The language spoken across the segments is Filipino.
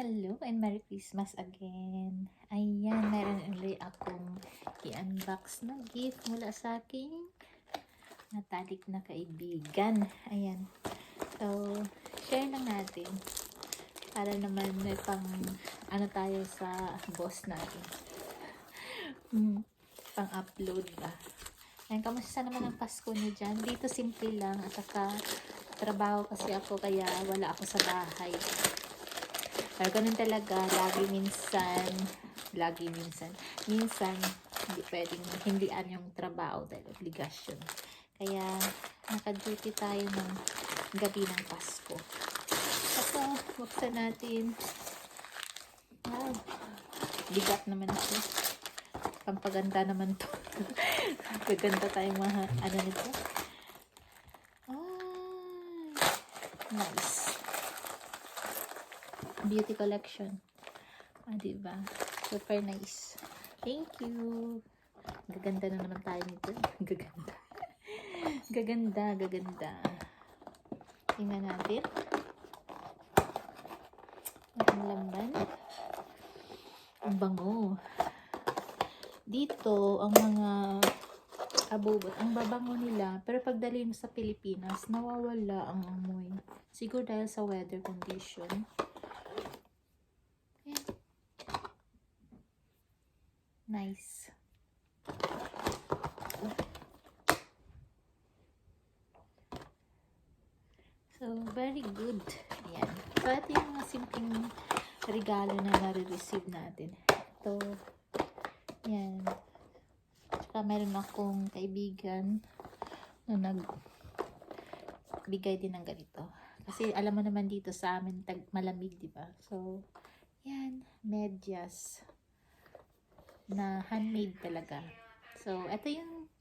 Hello and Merry Christmas again. Ayan, meron ulit akong i-unbox na gift mula sa aking matalik na kaibigan. Ayan. So, share lang natin. Para naman may pang ano tayo sa boss natin. Pang-upload ba. Ayan, kamusta naman ang Pasko niyo dyan? Dito simple lang at saka trabaho kasi ako kaya wala ako sa bahay. Pero ganun talaga, minsan, hindi pwedeng hindian yung trabaho dahil obligasyon. Kaya, naka-duty tayo ng gabi ng Pasko. Ito, buksan natin. Wow, bigat naman ito. Pampaganda naman to. Gaganda tayong mga, ano nito. Nice. Beauty collection. Diba? Super nice. Thank you. Gaganda na naman tayo nito. Gaganda. Gaganda. Tingnan natin. Ang laman. Ang bango. Dito, ang mga abobot, ang babango nila. Pero pagdali mo sa Pilipinas, nawawala ang amoy. Siguro dahil sa weather condition. Nice. So, very good. Ayan. So, ito yung mga simpleng regalo na nare-receive natin. Ito. Ayan. Saka meron akong kaibigan na nagbigay din ng ganito. Kasi alam mo naman dito sa amin malamig, di ba? So, yan. Medyas na handmade talaga. So, ito yung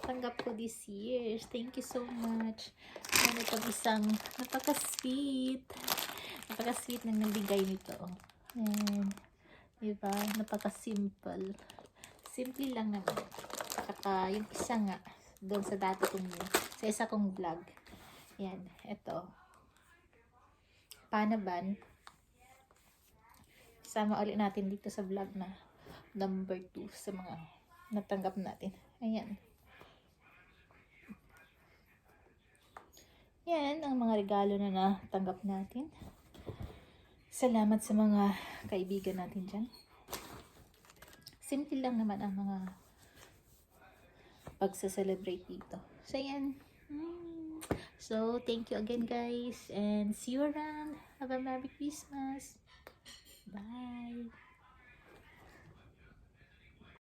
tanggap ko this year. Thank you so much. Ano itong isang napaka-sweet. Napaka-sweet nang nabigay nito. And, diba? Napaka-simple. Simple lang naman. Saka, yung isa nga, doon sa dati kong, sa isa kong vlog. Yan, ito. Panaban. Sama ulit natin dito sa vlog na number 2 sa mga natanggap natin. Ayan. Yan ang mga regalo na natanggap natin. Salamat sa mga kaibigan natin dyan. Simple lang naman ang mga pagsa-celebrate dito. So, yan. So, thank you again guys. And see you around. Have a Merry Christmas.